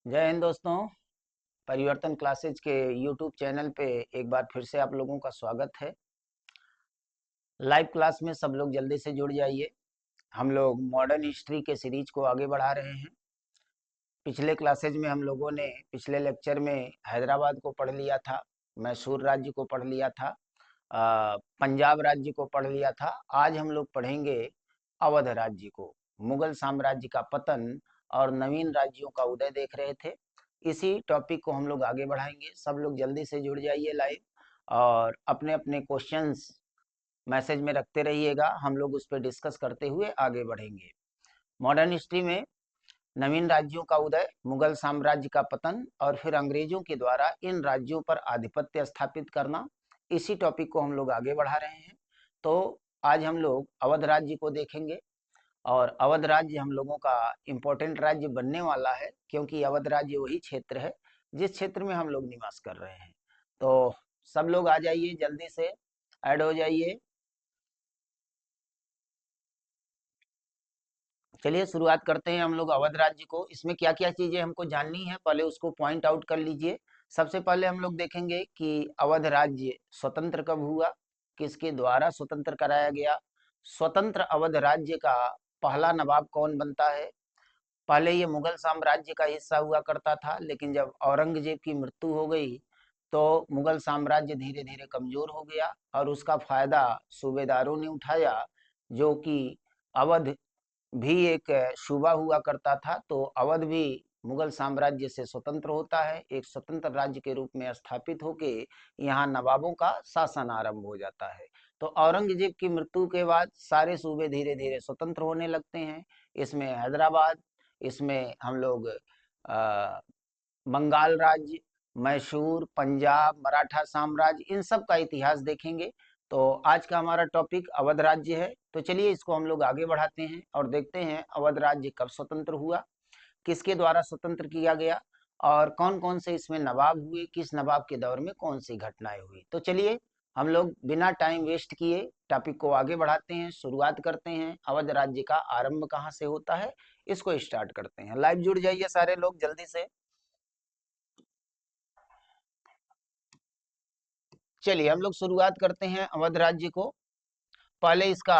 जय हिंद दोस्तों। परिवर्तन क्लासेज के यूट्यूब चैनल पे एक बार फिर से आप लोगों का स्वागत है। लाइव क्लास में सब लोग जल्दी से जुड़ जाइए। हम लोग मॉडर्न हिस्ट्री के सीरीज को आगे बढ़ा रहे हैं। पिछले क्लासेज में हम लोगों ने पिछले लेक्चर में हैदराबाद को पढ़ लिया था, मैसूर राज्य को पढ़ लिया था, पंजाब राज्य को पढ़ लिया था। आज हम लोग पढ़ेंगे अवध राज्य को। मुगल साम्राज्य का पतन और नवीन राज्यों का उदय देख रहे थे। इसी टॉपिक को हम लोग आगे बढ़ाएंगे। सब लोग जल्दी से जुड़ जाइए लाइव और अपने अपने क्वेश्चंस मैसेज में रखते रहिएगा। हम लोग उस पर डिस्कस करते हुए आगे बढ़ेंगे। मॉडर्न हिस्ट्री में नवीन राज्यों का उदय, मुगल साम्राज्य का पतन और फिर अंग्रेजों के द्वारा इन राज्यों पर आधिपत्य स्थापित करना, इसी टॉपिक को हम लोग आगे बढ़ा रहे हैं। तो आज हम लोग अवध राज्य को देखेंगे और अवध राज्य हम लोगों का इम्पोर्टेंट राज्य बनने वाला है, क्योंकि अवध राज्य वही क्षेत्र है जिस क्षेत्र में हम लोग निवास कर रहे हैं। तो सब लोग आ जाइए, जल्दी से ऐड हो जाइए। चलिए शुरुआत करते हैं हम लोग अवध राज्य को। इसमें क्या क्या चीजें हमको जाननी है, पहले उसको पॉइंट आउट कर लीजिए। सबसे पहले हम लोग देखेंगे कि अवध राज्य स्वतंत्र कब हुआ, किसके द्वारा स्वतंत्र कराया गया। स्वतंत्र अवध राज्य का पहला नवाब कौन बनता है। पहले ये मुगल साम्राज्य का हिस्सा हुआ करता था, लेकिन जब औरंगजेब की मृत्यु हो गई तो मुगल साम्राज्य धीरे धीरे कमजोर हो गया और उसका फायदा सूबेदारों ने उठाया, जो कि अवध भी एक सूबा हुआ करता था। तो अवध भी मुगल साम्राज्य से स्वतंत्र होता है, एक स्वतंत्र राज्य के रूप में स्थापित होके यहाँ नवाबों का शासन आरंभ हो जाता है। तो औरंगजेब की मृत्यु के बाद सारे सूबे धीरे धीरे स्वतंत्र होने लगते हैं। इसमें हैदराबाद, इसमें हम लोग बंगाल राज्य, मैसूर, पंजाब, मराठा साम्राज्य, इन सब का इतिहास देखेंगे। तो आज का हमारा टॉपिक अवध राज्य है। तो चलिए इसको हम लोग आगे बढ़ाते हैं और देखते हैं अवध राज्य कब स्वतंत्र हुआ, किसके द्वारा स्वतंत्र किया गया और कौन कौन से इसमें नवाब हुए, किस नवाब के दौर में कौन सी घटनाएं हुई। तो चलिए हम लोग बिना टाइम वेस्ट किए टॉपिक को आगे बढ़ाते हैं, शुरुआत करते हैं। अवध राज्य का आरंभ कहाँ से होता है, इसको स्टार्ट करते हैं। लाइव जुड़ जाइए सारे लोग जल्दी से। चलिए हम लोग शुरुआत करते हैं अवध राज्य को। पहले इसका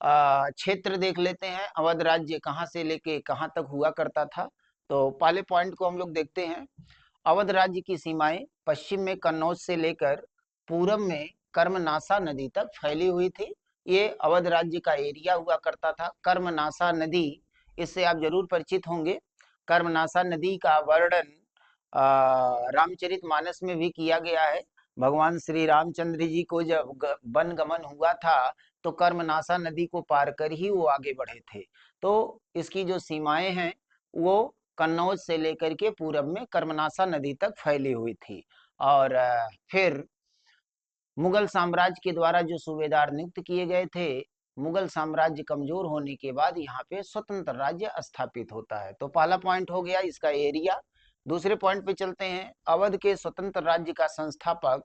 क्षेत्र देख लेते हैं, अवध राज्य कहाँ से लेके कहाँ तक हुआ करता था। तो पहले पॉइंट को हम लोग देखते हैं। अवध राज्य की सीमाएं पश्चिम में कन्नौज से लेकर पूरब में कर्मनासा नदी तक फैली हुई थी। ये अवध राज्य का एरिया हुआ करता था। कर्मनासा नदी, इससे आप जरूर परिचित होंगे। कर्मनासा नदी का वर्णन रामचरितमानस में भी किया गया है। भगवान श्री रामचंद्र जी को जब वन गमन हुआ था तो कर्मनासा नदी को पार कर ही वो आगे बढ़े थे। तो इसकी जो सीमाएं हैं वो कन्नौज से लेकर के पूरब में कर्मनासा नदी तक फैली हुई थी। और फिर मुगल साम्राज्य के द्वारा जो सूबेदार नियुक्त किए गए थे, मुगल साम्राज्य कमजोर होने के बाद यहाँ पे स्वतंत्र राज्य स्थापित होता है। तो पहला पॉइंट हो गया इसका एरिया। दूसरे पॉइंट पे चलते हैं। अवध के स्वतंत्र राज्य का संस्थापक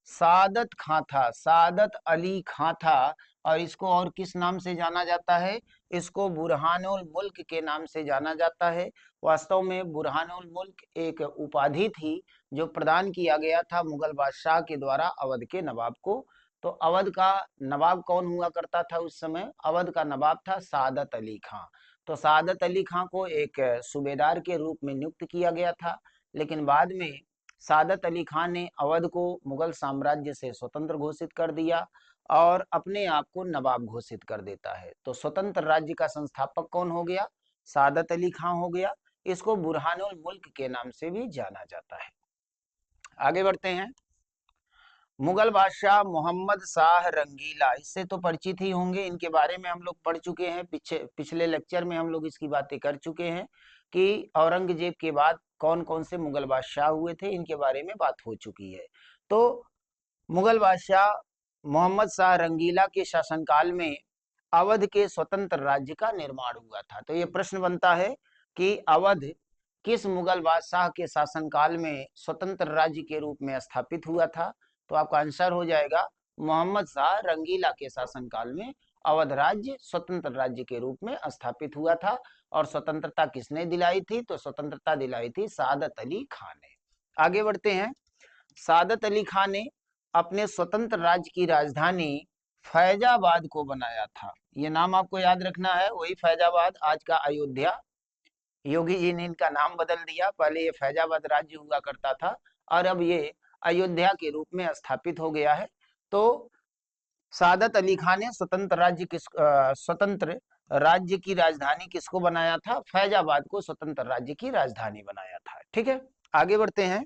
सादत खां था, सादत अली खां था। और इसको और किस नाम से जाना जाता है, इसको बुरहानुल मुल्क के नाम से जाना जाता है। वास्तव में बुरहानुल मुल्क एक उपाधि थी जो प्रदान किया गया था मुगल बादशाह के द्वारा अवध के नवाब को। तो अवध का नवाब कौन हुआ करता था उस समय, अवध का नवाब था सादत अली खां। तो सादत अली खां को एक सूबेदार के रूप में नियुक्त किया गया था, लेकिन बाद में सादत अली खां ने अवध को मुगल साम्राज्य से स्वतंत्र घोषित कर दिया और अपने आप को नवाब घोषित कर देता है। तो स्वतंत्र राज्य का संस्थापक कौन हो गया, सादत अली खां हो गया। इसको बुरहानुल मुल्क के नाम से भी जाना जाता है। आगे बढ़ते हैं। मुगल बादशाह मोहम्मद शाह रंगीला, इससे तो परिचित ही होंगे, इनके बारे में हम लोग पढ़ चुके हैं। पिछले लेक्चर में हम लोग इसकी बातें कर चुके हैं कि औरंगजेब के बाद कौन कौन से मुगल बादशाह हुए थे, इनके बारे में बात हो चुकी है। तो मुगल बादशाह मोहम्मद शाह रंगीला के शासनकाल में अवध के स्वतंत्र राज्य का निर्माण हुआ था। तो ये प्रश्न बनता है कि अवध किस मुगल बादशाह के शासनकाल में स्वतंत्र राज्य के रूप में स्थापित हुआ था। तो आपका आंसर हो जाएगा मोहम्मद शाह रंगीला के शासनकाल में अवध राज्य स्वतंत्र राज्य के रूप में स्थापित हुआ था। और स्वतंत्रता किसने दिलाई थी? तो स्वतंत्रता दिलाई थी सादत अली खान ने। आगे बढ़ते हैं। सादत अली खान ने अपने स्वतंत्र राज्य की राजधानी फैजाबाद को बनाया था। ये नाम आपको याद रखना है, वही फैजाबाद, आज का अयोध्या। योगी जी ने इनका नाम बदल दिया, पहले ये फैजाबाद राज्य हुआ करता था और अब ये अयोध्या के रूप में स्थापित हो गया है। तो सादत अली खान ने स्वतंत्र राज्य की राजधानी किसको बनाया था? फैजाबाद को स्वतंत्र राज्य की राजधानी बनाया था। ठीक है, आगे बढ़ते हैं।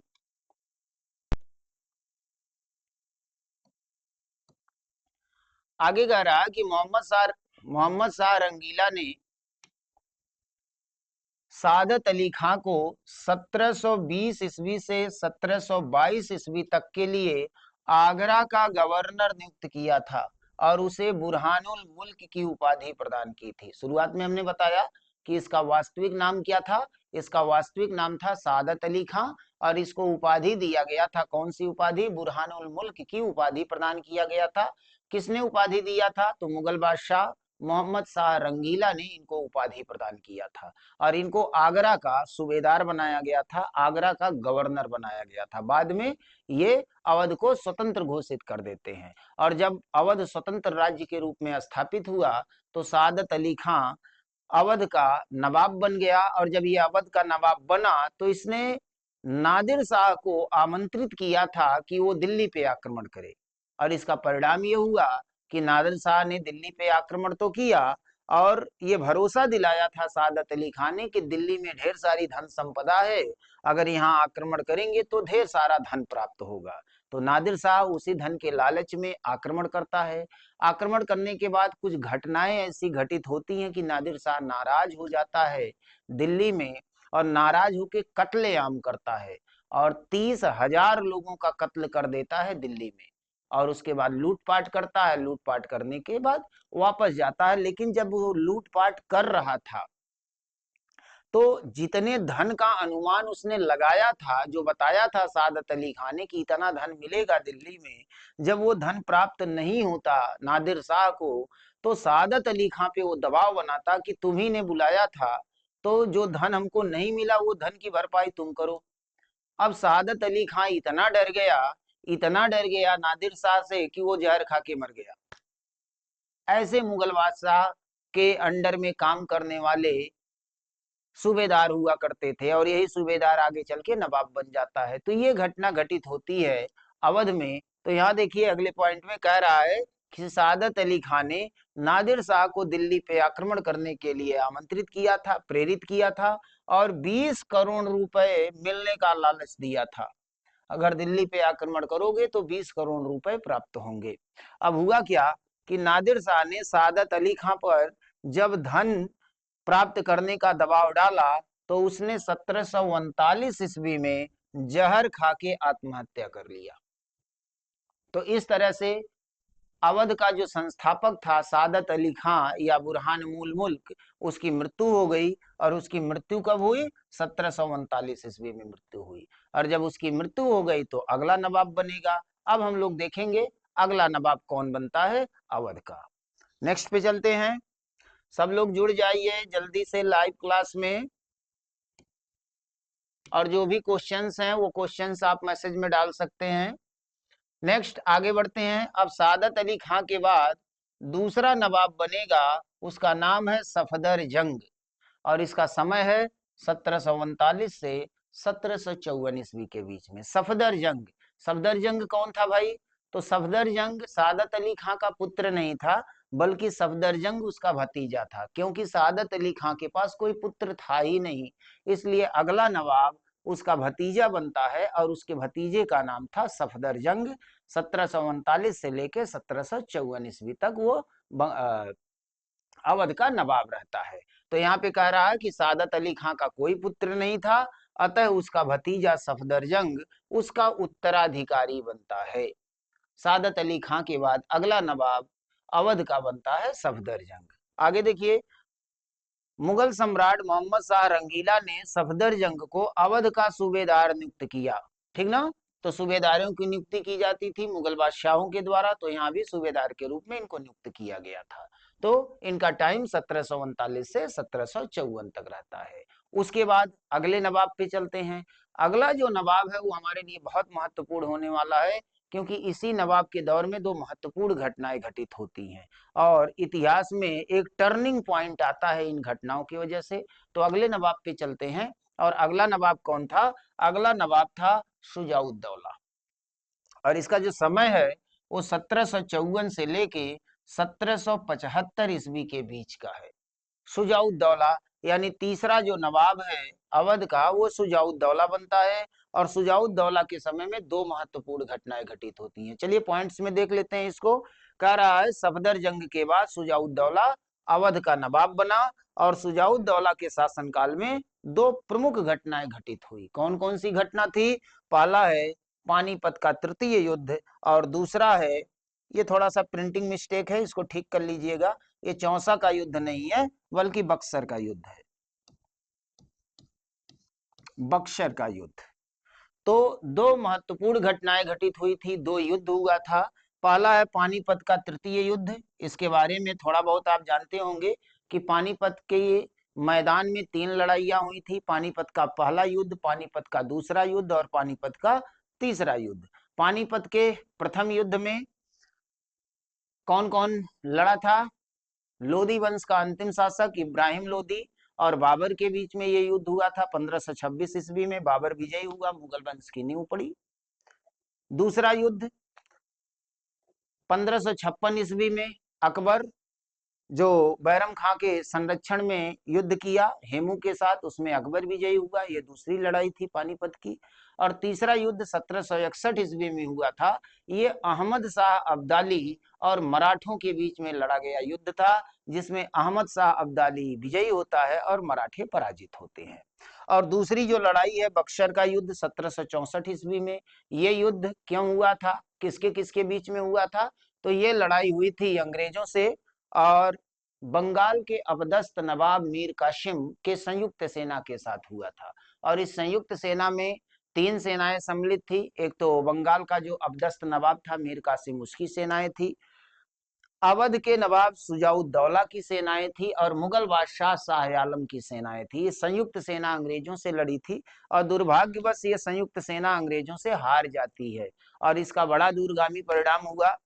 आगे कह रहा कि मोहम्मद शाह रंगीला ने सादत अली खां को 1720 ईस्वी से 1722 ईस्वी तक के लिए आगरा का गवर्नर नियुक्त किया था और उसे बुरहानुल मुल्क की उपाधि प्रदान की थी। शुरुआत में हमने बताया कि इसका वास्तविक नाम क्या था। इसका वास्तविक नाम था सादत अली खां और इसको उपाधि दिया गया था। कौन सी उपाधि? बुरहानुल मुल्क की उपाधि प्रदान किया गया था। किसने उपाधि दिया था? तो मुगल बादशाह मोहम्मद शाह रंगीला ने इनको उपाधि प्रदान किया था और इनको आगरा का सूबेदार बनाया गया था, आगरा का गवर्नर बनाया गया था। बाद में ये अवध को स्वतंत्र घोषित कर देते हैं और जब अवध स्वतंत्र राज्य के रूप में स्थापित हुआ तो सादत अली खां अवध का नवाब बन गया और जब ये अवध का नवाब बना तो इसने नादिर शाह को आमंत्रित किया था कि वो दिल्ली पे आक्रमण करे और इसका परिणाम ये हुआ कि नादिर शाह ने दिल्ली पे आक्रमण तो किया और ये भरोसा दिलाया था सादत अली खान ने कि दिल्ली में ढेर सारी धन संपदा है, अगर यहाँ आक्रमण करेंगे तो ढेर सारा धन प्राप्त होगा। तो नादिर शाह उसी धन के लालच में आक्रमण करता है। आक्रमण करने के बाद कुछ घटनाएं ऐसी घटित होती हैं कि नादिर शाह नाराज हो जाता है दिल्ली में और नाराज होकर कत्लेआम करता है और 30,000 लोगों का कत्ल कर देता है दिल्ली में और उसके बाद लूटपाट करता है। लूटपाट करने के बाद वापस जाता है, लेकिन जब वो लूटपाट कर रहा था तो जितने धन का अनुमान उसने लगाया था, जो बताया था सादत अली खान ने कि इतना धन मिलेगा दिल्ली में, जब वो धन प्राप्त नहीं होता नादिर शाह को तो सादत अली खान पे वो दबाव बनाता कि तुम्ही ने बुलाया था तो जो धन हमको नहीं मिला वो धन की भरपाई तुम करो। अब सादत अली खान इतना डर गया नादिर शाह से कि वो जहर खा के मर गया। ऐसे मुगल बादशाह के अंडर में काम करने वाले सूबेदार हुआ करते थे और यही सूबेदार आगे चल के नवाब बन जाता है। तो ये घटना घटित होती है अवध में। तो यहाँ देखिए अगले पॉइंट में कह रहा है कि सादत अली खान ने नादिर शाह को दिल्ली पे आक्रमण करने के लिए आमंत्रित किया था, प्रेरित किया था और 20 करोड़ रुपए मिलने का लालच दिया था। अगर दिल्ली पे आक्रमण करोगे तो 20 करोड़ रुपए प्राप्त होंगे। अब हुआ क्या कि नादिर शाह ने सादत अली खां पर जब धन प्राप्त करने का दबाव डाला तो उसने 1739 ईस्वी में जहर खा के आत्महत्या कर लिया। तो इस तरह से अवध का जो संस्थापक था सादत अली खां या बुरहानुल मुल्क, उसकी मृत्यु हो गई और उसकी मृत्यु कब हुई? 1739 ईस्वी में मृत्यु हुई और जब उसकी मृत्यु हो गई तो अगला नवाब बनेगा। अब हम लोग देखेंगे अगला नवाब कौन बनता है अवध का। नेक्स्ट पे चलते हैं। सब लोग जुड़ जाइए जल्दी से लाइव क्लास में और जो भी क्वेश्चंस हैं वो क्वेश्चंस आप मैसेज में डाल सकते हैं। नेक्स्ट आगे बढ़ते हैं। अब सादत अली खां के बाद दूसरा नवाब बनेगा, उसका नाम है सफदर जंग और इसका समय है 1739 से 1754 ईस्वी के बीच में। सफदर जंग कौन था भाई? तो सफदर जंग सादत अली खां का पुत्र नहीं था बल्कि सफदर जंग उसका भतीजा था, क्योंकि सादत अली खां के पास कोई पुत्र था ही नहीं, इसलिए अगला नवाब उसका भतीजा बनता है और उसके भतीजे का नाम था सफदर जंग। 1739 से लेकर 1754 ईस्वी तक वो अवध का नवाब रहता है। तो यहाँ पे कह रहा है कि सादत अली खां का कोई पुत्र नहीं था, अतः उसका भतीजा सफदर जंग उसका उत्तराधिकारी बनता है। सादत अली खां के बाद अगला नवाब अवध का बनता है सफदर जंग। आगे देखिए, मुगल सम्राट मोहम्मद शाह रंगीला ने सफदर जंग को अवध का सूबेदार नियुक्त किया। ठीक ना? तो सूबेदारों की नियुक्ति की जाती थी मुगल बादशाहों के द्वारा, तो यहाँ भी सूबेदार के रूप में इनको नियुक्त किया गया था। तो इनका टाइम 1739 से 1754 तक रहता है। उसके बाद अगले नवाब पे चलते हैं। अगला जो नवाब है वो हमारे लिए बहुत महत्वपूर्ण होने वाला है, क्योंकि इसी नवाब के दौर में दो महत्वपूर्ण घटनाएं घटित होती हैं और इतिहास में एक टर्निंग पॉइंट आता है इन घटनाओं की वजह से। तो अगले नवाब पे चलते हैं। और अगला नवाब कौन था? अगला नवाब था शुजाउद्दौला। और इसका जो समय है वो 1754 से लेके 1775 ईस्वी के बीच का है। शुजाउद्दौला यानी तीसरा जो नवाब है अवध का, वो शुजाउद्दौला बनता है। और शुजाउद्दौला के समय में दो महत्वपूर्ण घटनाएं घटित होती हैं। चलिए पॉइंट्स में देख लेते हैं इसको। कह रहा है सफदर जंग के बाद शुजाउद्दौला अवध का नवाब बना और शुजाउद्दौला के शासनकाल में दो प्रमुख घटनाएं घटित हुई। कौन कौन सी घटना थी? पहला है पानीपत का तृतीय युद्ध, और दूसरा है, ये थोड़ा सा प्रिंटिंग मिस्टेक है, इसको ठीक कर लीजिएगा, ये चौसा का युद्ध नहीं है बल्कि बक्सर का युद्ध है। बक्सर का युद्ध। तो दो महत्वपूर्ण घटनाएं घटित हुई थी, दो युद्ध हुआ था। पहला है पानीपत का तृतीय युद्ध। इसके बारे में थोड़ा बहुत आप जानते होंगे कि पानीपत के मैदान में तीन लड़ाइयां हुई थी। पानीपत का पहला युद्ध, पानीपत का दूसरा युद्ध और पानीपत का तीसरा युद्ध। पानीपत के प्रथम युद्ध में कौन कौन लड़ा था? लोदी वंश का अंतिम शासक इब्राहिम लोदी और बाबर के बीच में ये युद्ध हुआ था। 1526 ईस्वी में बाबर विजयी हुआ, मुगल वंश की नींव पड़ी। दूसरा युद्ध 1556 ईस्वी में अकबर जो बैरम खां के संरक्षण में युद्ध किया हेमू के साथ, उसमें अकबर विजयी हुआ। ये दूसरी लड़ाई थी पानीपत की। और तीसरा युद्ध 1761 ईस्वी में हुआ था। ये अहमद शाह अब्दाली और मराठों के बीच में लड़ा गया युद्ध था, जिसमें अहमद शाह अब्दाली विजयी होता है और मराठे पराजित होते हैं। और दूसरी जो लड़ाई है बक्सर का युद्ध 1764 ईस्वी में। ये युद्ध क्यों हुआ था, किसके किसके बीच में हुआ था? तो ये लड़ाई हुई थी अंग्रेजों से और बंगाल के अपदस्थ नवाब मीर कासिम के संयुक्त सेना के साथ हुआ था। और इस संयुक्त सेना में तीन सेनाएं सम्मिलित थी। एक तो बंगाल का जो अपदस्थ नवाब था मीर कासिम, उसकी सेनाएं थी। अवध के नवाब शुजाउद्दौला की सेनाएं थी और मुगल बादशाह शाह आलम की सेनाएं थी। ये संयुक्त सेना अंग्रेजों से लड़ी थी और दुर्भाग्यवश ये संयुक्त सेना अंग्रेजों से हार जाती है और इसका बड़ा दूरगामी परिणाम हुआ।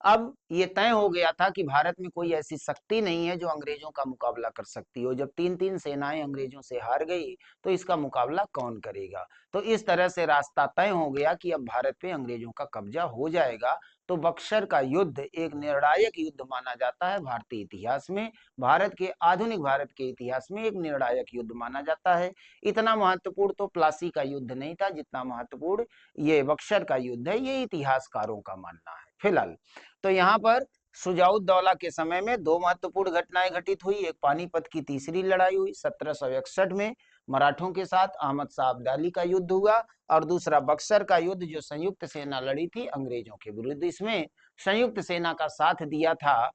अब ये तय हो गया था कि भारत में कोई ऐसी शक्ति नहीं है जो अंग्रेजों का मुकाबला कर सकती हो। जब तीन तीन सेनाएं अंग्रेजों से हार गई तो इसका मुकाबला कौन करेगा? तो इस तरह से रास्ता तय हो गया कि अब भारत पे अंग्रेजों का कब्जा हो जाएगा। तो बक्सर का युद्ध एक निर्णायक युद्ध माना जाता है भारतीय इतिहास में। भारत के आधुनिक भारत के इतिहास में एक निर्णायक युद्ध माना जाता है। इतना महत्वपूर्ण तो प्लासी का युद्ध नहीं था जितना महत्वपूर्ण ये बक्सर का युद्ध है, ये इतिहासकारों का मानना है फिलहाल। तो यहाँ पर शुजाउद्दौला के समय में दो महत्वपूर्ण घटनाएं घटित हुई। एक पानीपत की तीसरी लड़ाई हुई 1761 में मराठों के साथ, अहमद शाह अब्दाली का युद्ध हुआ। और दूसरा बक्सर का युद्ध जो संयुक्त सेना लड़ी थी अंग्रेजों के विरुद्ध। इसमें संयुक्त सेना का साथ दिया था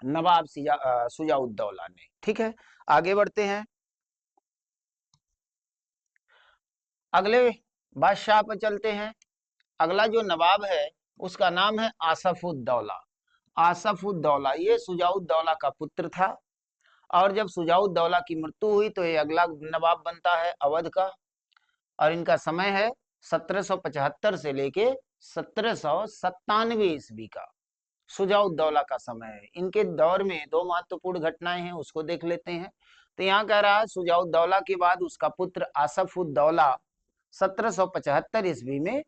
नवाब शुजाउद्दौला ने। ठीक है, आगे बढ़ते हैं। अगले बादशाह पर चलते हैं। अगला जो नवाब है उसका नाम है आसफुद्दौला। आसफुद्दौला ये शुजाउद्दौला का पुत्र था। और जब शुजाउद्दौला की मृत्यु हुई तो ये अगला नवाब बनता है अवध का। और इनका समय है 1775 से लेके 1797 ईस्वी का शुजाउद्दौला का समय है। इनके दौर में दो महत्वपूर्ण घटनाएं हैं, उसको देख लेते हैं। तो यहाँ कह रहा है शुजाउद्दौला के बाद उसका पुत्र आसफुद्दौला 1775 ईस्वी में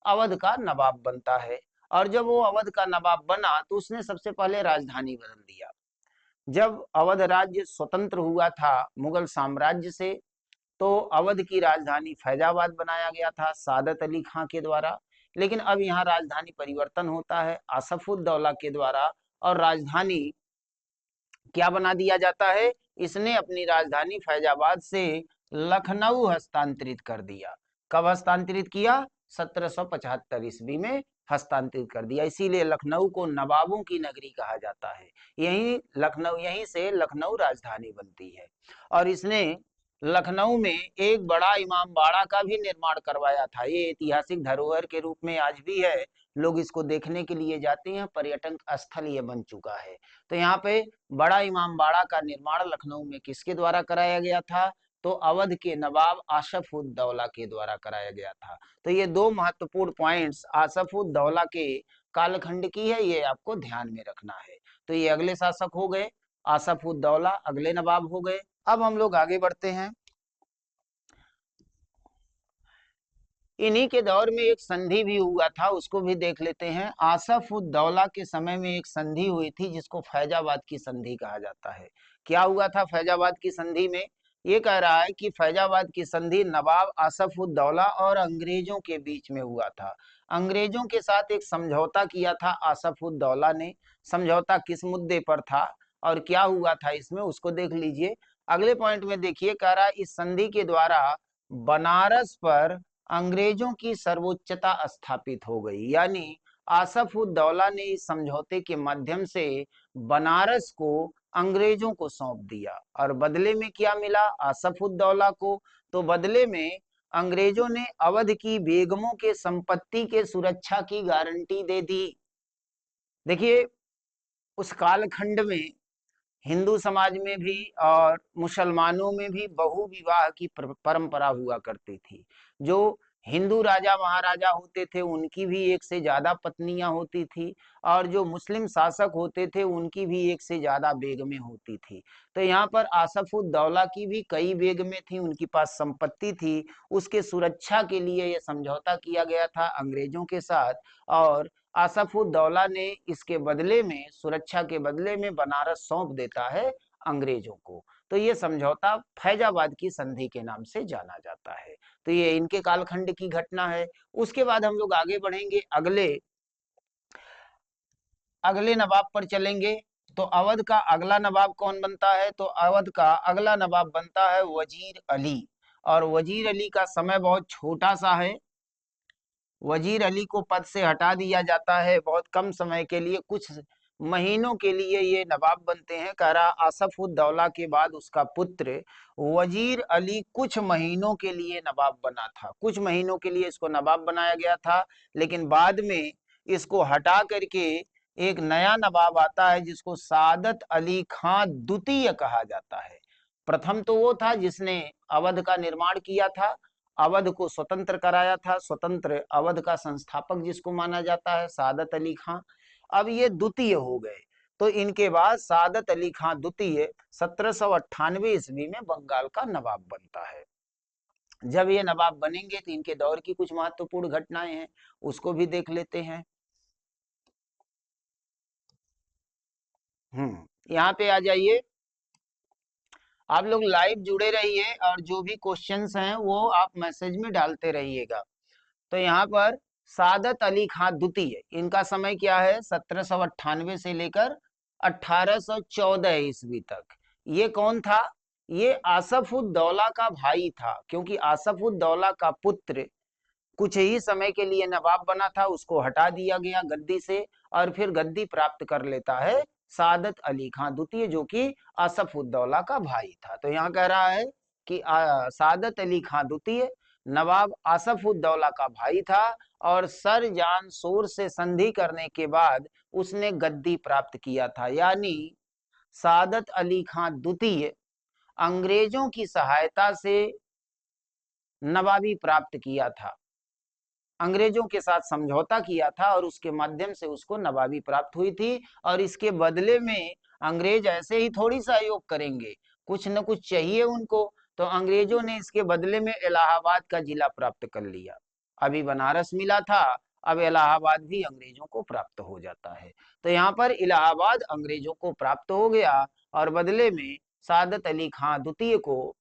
अवध का नवाब बनता है। और जब वो अवध का नवाब बना तो उसने सबसे पहले राजधानी बदल दिया। जब अवध राज्य स्वतंत्र हुआ था मुगल साम्राज्य से, तो अवध की राजधानी फैजाबाद बनाया गया था सादत अली खां के द्वारा। लेकिन अब यहाँ राजधानी परिवर्तन होता है आसफुद्दौला के द्वारा और राजधानी क्या बना दिया जाता है? इसने अपनी राजधानी फैजाबाद से लखनऊ हस्तांतरित कर दिया। कब हस्तांतरित किया? 1775 ईस्वी में हस्तांतरित कर दिया। इसीलिए लखनऊ को नवाबों की नगरी कहा जाता है। यहीं से लखनऊ राजधानी बनती है। और इसने लखनऊ में एक बड़ा इमामबाड़ा का भी निर्माण करवाया था। ये ऐतिहासिक धरोहर के रूप में आज भी है, लोग इसको देखने के लिए जाते हैं, पर्यटन स्थल ये बन चुका है। तो यहाँ पे बड़ा इमामबाड़ा का निर्माण लखनऊ में किसके द्वारा कराया गया था? तो अवध के नवाब आसफ उद दौला के द्वारा कराया गया था। तो ये दो महत्वपूर्ण पॉइंट्स आसफ उद दौला के कालखंड की है, ये आपको ध्यान में रखना है। तो ये अगले शासक हो गए, आसफ उद दौला अगले नवाब हो गए। अब हम लोग आगे बढ़ते हैं। इन्हीं के दौर में एक संधि भी हुआ था, उसको भी देख लेते हैं। आसफ उद दौला के समय में एक संधि हुई थी जिसको फैजाबाद की संधि कहा जाता है। क्या हुआ था फैजाबाद की संधि में? ये कह रहा है कि फैजाबाद की संधि नवाब आसफ उद दौला और अंग्रेजों के बीच में हुआ था। अंग्रेजों के साथ एक समझौता किया था आसफ उद दौला ने। समझौता किस मुद्दे पर था और क्या हुआ था इसमें, उसको देख लीजिए। अगले पॉइंट में देखिए, कह रहा है इस संधि के द्वारा बनारस पर अंग्रेजों की सर्वोच्चता स्थापित हो गई। यानी आसफ उद दौला ने इस समझौते के माध्यम से बनारस को अंग्रेजों को सौंप दिया। और बदले में क्या मिला आसफ उद दौला को? तो बदले में अंग्रेजों ने अवध की बेगमों के संपत्ति के सुरक्षा की गारंटी दे दी। देखिए, उस कालखंड में हिंदू समाज में भी और मुसलमानों में भी बहु विवाह की परंपरा हुआ करती थी। जो हिंदू राजा महाराजा होते थे उनकी भी एक से ज्यादा पत्नियां होती थी, और जो मुस्लिम शासक होते थे उनकी भी एक से ज्यादा बेगमें होती थी। तो यहाँ पर आसफ उद दौला की भी कई बेगमें थी, उनके पास संपत्ति थी। उसके सुरक्षा के लिए यह समझौता किया गया था अंग्रेजों के साथ, और आसफ उद दौला ने इसके बदले में, सुरक्षा के बदले में बनारस सौंप देता है अंग्रेजों को। तो ये समझौता फैजाबाद की संधि के नाम से जाना जाता है। तो ये इनके कालखंड की घटना है। उसके बाद हम लोग आगे बढ़ेंगे, अगले अगले नवाब पर चलेंगे। तो अवध का अगला नवाब कौन बनता है? तो अवध का अगला नवाब बनता है वजीर अली। और वजीर अली का समय बहुत छोटा सा है। वजीर अली को पद से हटा दिया जाता है बहुत कम समय के लिए, कुछ महीनों के लिए ये नवाब बनते हैं। कह रहा आसफ उद दौला के बाद उसका पुत्र वजीर अली कुछ महीनों के लिए नवाब बना था, कुछ महीनों के लिए इसको नवाब बनाया गया था। लेकिन बाद में इसको हटा करके एक नया नवाब आता है जिसको सादत अली खां द्वितीय कहा जाता है। प्रथम तो वो था जिसने अवध का निर्माण किया था, अवध को स्वतंत्र कराया था, स्वतंत्र अवध का संस्थापक जिसको माना जाता है सादत अली खां। अब ये द्वितीय हो गए। तो इनके बाद सादत अली खां द्वितीय 1798 ईस्वी में बंगाल का नवाब बनता है। जब ये नवाब बनेंगे तो इनके दौर की कुछ महत्वपूर्ण घटनाएं हैं, उसको भी देख लेते हैं। यहाँ पे आ जाइए, आप लोग लाइव जुड़े रहिए और जो भी क्वेश्चंस हैं वो आप मैसेज में डालते रहिएगा। तो यहाँ पर सादत अली खां द्वितीय, इनका समय क्या है? 1798 से लेकर 1814 ईस्वी तक। ये कौन था? ये आसफ उद दौला का भाई था, क्योंकि आसफ उद दौला का पुत्र कुछ ही समय के लिए नवाब बना था, उसको हटा दिया गया गद्दी से, और फिर गद्दी प्राप्त कर लेता है सादत अली खां द्वितीय, जो कि आसफ उद दौला का भाई था। तो यहाँ कह रहा है कि सादत अली खां द्वितीय नवाब आसफ उद दौला का भाई था, और सर जान शोर से संधि करने के बाद उसने गद्दी प्राप्त किया था। यानी सादत अली खां द्वितीय अंग्रेजों की सहायता से नवाबी प्राप्त किया था, अंग्रेजों के साथ समझौता किया था और उसके माध्यम से उसको नवाबी प्राप्त हुई थी। और इसके बदले में अंग्रेज ऐसे ही थोड़ी सहयोग करेंगे, कुछ न कुछ चाहिए उनको। तो अंग्रेजों ने इसके बदले में इलाहाबाद का जिला प्राप्त कर लिया। अभी बनारस मिला था, अब इलाहाबाद भी अंग्रेजों को प्राप्त हो जाता है। तो यहाँ पर इलाहाबाद अंग्रेजों को प्राप्त हो गया, और बदले में सादत अली खां द्वितीय को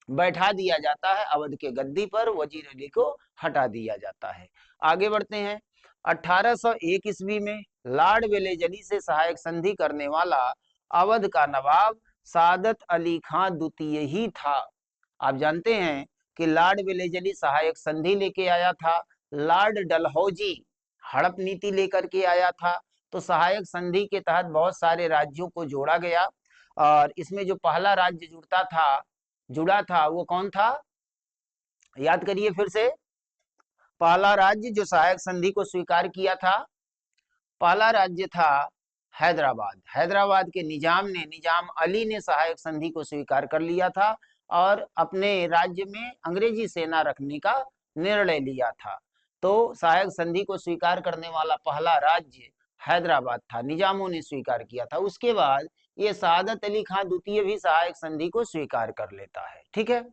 बैठा दिया जाता है अवध के गद्दी पर, वजीर अली को हटा दिया जाता है। आगे बढ़ते हैं। 1801 ईस्वी में लॉर्ड वेलेजली से सहायक संधि करने वाला अवध का नवाब सादत अली खां द्वितीय ही था। आप जानते हैं कि लॉर्ड वेलेजली सहायक संधि लेके आया था, लॉर्ड डलहौजी हड़प नीति लेकर के आया था। तो सहायक संधि के तहत बहुत सारे राज्यों को जोड़ा गया, और इसमें जो पहला राज्य जुड़ता था जुड़ा था वो कौन था, याद करिए फिर से। पहला राज्य जो सहायक संधि को स्वीकार किया था, पहला राज्य था हैदराबाद। हैदराबाद के निजाम अली ने सहायक संधि को स्वीकार कर लिया था और अपने राज्य में अंग्रेजी सेना रखने का निर्णय लिया था। तो सहायक संधि को स्वीकार करने वाला पहला राज्य हैदराबाद था, निजामों ने स्वीकार किया था। उसके बाद ये सआदत अली खान द्वितीय भी सहायक संधि को स्वीकार कर लेता है। ठीक है,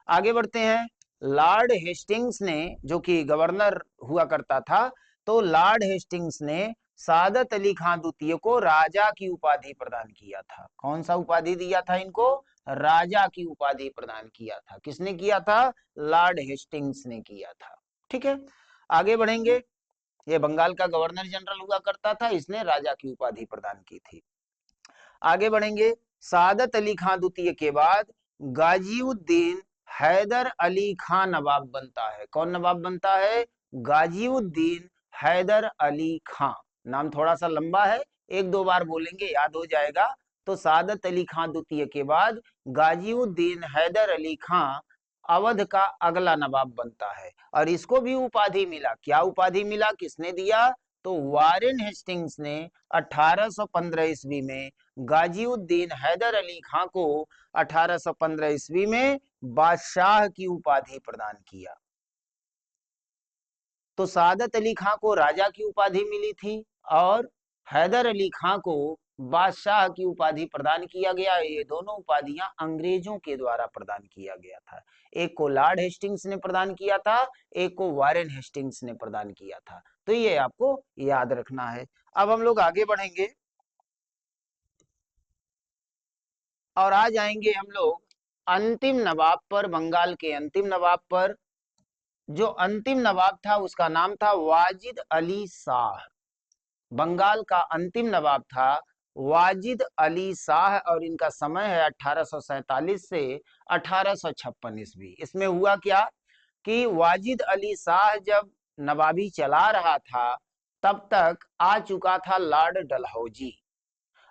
आगे बढ़ते हैं। लॉर्ड हेस्टिंग्स ने, जो कि गवर्नर हुआ करता था, तो लॉर्ड हेस्टिंग्स ने सादत अली खान द्वितीय को राजा की उपाधि प्रदान किया था। कौन सा उपाधि दिया था इनको, राजा की उपाधि प्रदान किया था। किसने किया था, लॉर्ड हेस्टिंग्स ने किया था। ठीक है, आगे बढ़ेंगे। ये बंगाल का गवर्नर जनरल हुआ करता था, इसने राजा की उपाधि प्रदान की थी। आगे बढ़ेंगे। सादत अली खान द्वितीय के बाद गाजीउद्दीन हैदर अली खान नवाब बनता है। कौन नवाब बनता है, गाजीउद्दीन हैदर अली खान। नाम थोड़ा सा लंबा है, एक दो बार बोलेंगे याद हो जाएगा। तो सादत अली खान द्वितीय के बाद गाजीउद्दीन हैदर अली खान अवध का अगला नवाब बनता है और इसको भी उपाधि मिला। क्या उपाधि मिला, किसने दिया, तो वारेन हेस्टिंग्स ने 1815 ईस्वी में गाजीउद्दीन हैदर अली खां को 1815 ईस्वी में बादशाह की उपाधि प्रदान किया। तो सादत अली खां को राजा की उपाधि मिली थी और हैदर अली खां को बादशाह की उपाधि प्रदान किया गया। ये दोनों उपाधियां अंग्रेजों के द्वारा प्रदान किया गया था। एक को लॉर्ड हेस्टिंग्स ने प्रदान किया था, एक को वारेन हेस्टिंग्स ने प्रदान किया था। तो ये आपको याद रखना है। अब हम लोग आगे बढ़ेंगे और आ जाएंगे हम लोग अंतिम नवाब पर, बंगाल के अंतिम नवाब पर। जो अंतिम नवाब था उसका नाम था वाजिद अली शाह। बंगाल का अंतिम नवाब था वाजिद अली शाह और इनका समय है 1847 से 1856 ईस्वी। इसमें हुआ क्या कि वाजिद अली शाह जब नवाबी चला रहा था तब तक आ चुका था लॉर्ड डलहौजी।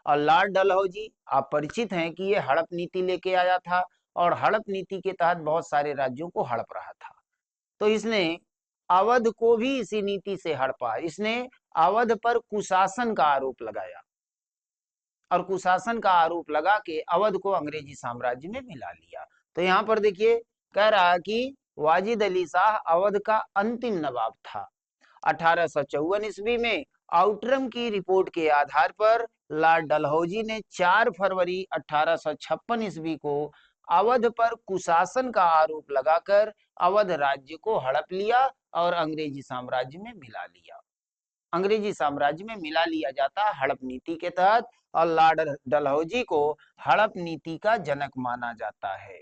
और लॉर्ड डलहौजी आप परिचित हैं कि ये हड़प नीति लेके आया था और हड़प नीति के तहत बहुत सारे राज्यों को हड़प रहा था। तो इसने अवध को भी इसी नीति से हड़पा। इसने अवध पर कुशासन का आरोप लगाया और कुशासन का आरोप लगा के अवध को अंग्रेजी साम्राज्य में मिला लिया। तो यहाँ पर देखिए कह रहा कि वाजिद अली शाह अवध का अंतिम नवाब था। 1854 ईस्वी में आउटरम की रिपोर्ट के आधार पर लॉर्ड डलहौजी ने 4 फरवरी 1856 ईस्वी को अवध पर कुशासन का आरोप लगाकर अवध राज्य को हड़प लिया और अंग्रेजी साम्राज्य में मिला लिया। अंग्रेजी साम्राज्य में मिला लिया जाता हड़प नीति के तहत और लॉर्ड डलहौजी को हड़प नीति का जनक माना जाता है।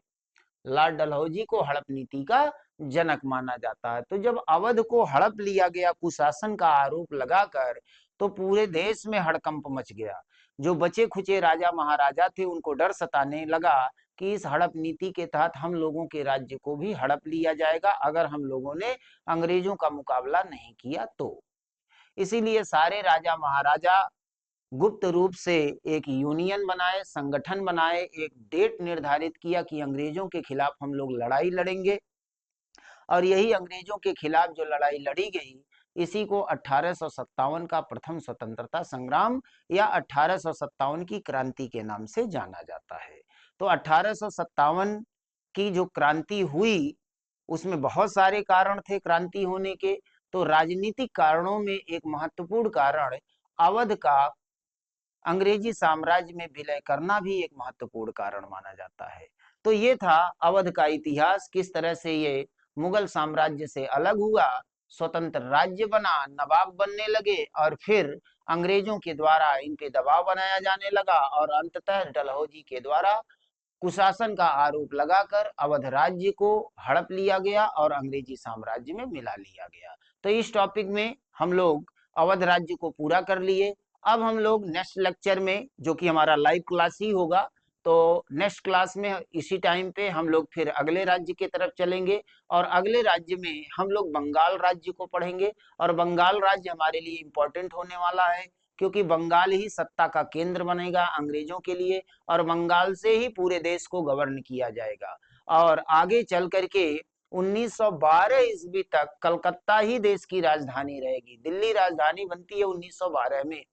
लॉर्ड डलहौजी को हड़प नीति का जनक माना जाता है। तो जब अवध को हड़प लिया गया कुशासन का आरोप लगाकर, तो पूरे देश में हड़कंप मच गया। जो बचे खुचे राजा महाराजा थे उनको डर सताने लगा कि इस हड़प नीति के तहत हम लोगों के राज्य को भी हड़प लिया जाएगा अगर हम लोगों ने अंग्रेजों का मुकाबला नहीं किया तो। इसीलिए सारे राजा महाराजा गुप्त रूप से एक यूनियन बनाए, संगठन बनाए, एक डेट निर्धारित किया कि अंग्रेजों के खिलाफ हम लोग लड़ाई लड़ेंगे। और यही अंग्रेजों के खिलाफ जो लड़ाई लड़ी गई, इसी को 1857 का प्रथम स्वतंत्रता संग्राम या 1857 की क्रांति के नाम से जाना जाता है। तो 1857 की जो क्रांति हुई उसमें बहुत सारे कारण थे क्रांति होने के। तो राजनीतिक कारणों में एक महत्वपूर्ण कारण अवध का अंग्रेजी साम्राज्य में विलय करना भी एक महत्वपूर्ण कारण माना जाता है। तो ये था अवध का इतिहास, किस तरह से ये मुगल साम्राज्य से अलग हुआ, स्वतंत्र राज्य बना, नवाब बनने लगे और फिर अंग्रेजों के द्वारा इन पे दबाव बनाया जाने लगा और अंततः डलहौजी के द्वारा कुशासन का आरोप लगाकर अवध राज्य को हड़प लिया गया और अंग्रेजी साम्राज्य में मिला लिया गया। तो इस टॉपिक में हम लोग अवध राज्य को पूरा कर लिए। अब हम लोग नेक्स्ट लेक्चर में, जो कि हमारा लाइव क्लास ही होगा, तो नेक्स्ट क्लास में इसी टाइम पे हम लोग फिर अगले राज्य की तरफ चलेंगे और अगले राज्य में हम लोग बंगाल राज्य को पढ़ेंगे। और बंगाल राज्य हमारे लिए इम्पोर्टेंट होने वाला है क्योंकि बंगाल ही सत्ता का केंद्र बनेगा अंग्रेजों के लिए और बंगाल से ही पूरे देश को गवर्न किया जाएगा। और आगे चल करके 1912 ईस्वी तक कलकत्ता ही देश की राजधानी रहेगी। दिल्ली राजधानी बनती है 1912 में।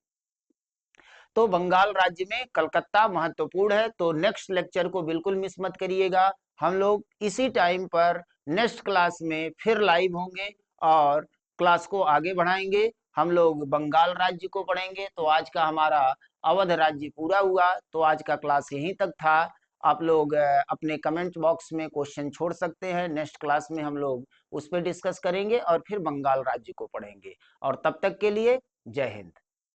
तो बंगाल राज्य में कलकत्ता महत्वपूर्ण है। तो नेक्स्ट लेक्चर को बिल्कुल मिस मत करिएगा। हम लोग इसी टाइम पर नेक्स्ट क्लास में फिर लाइव होंगे और क्लास को आगे बढ़ाएंगे। हम लोग बंगाल राज्य को पढ़ेंगे। तो आज का हमारा अवध राज्य पूरा हुआ। तो आज का क्लास यहीं तक था। आप लोग अपने कमेंट बॉक्स में क्वेश्चन छोड़ सकते हैं। नेक्स्ट क्लास में हम लोग उस पर डिस्कस करेंगे और फिर बंगाल राज्य को पढ़ेंगे। और तब तक के लिए जय हिंद।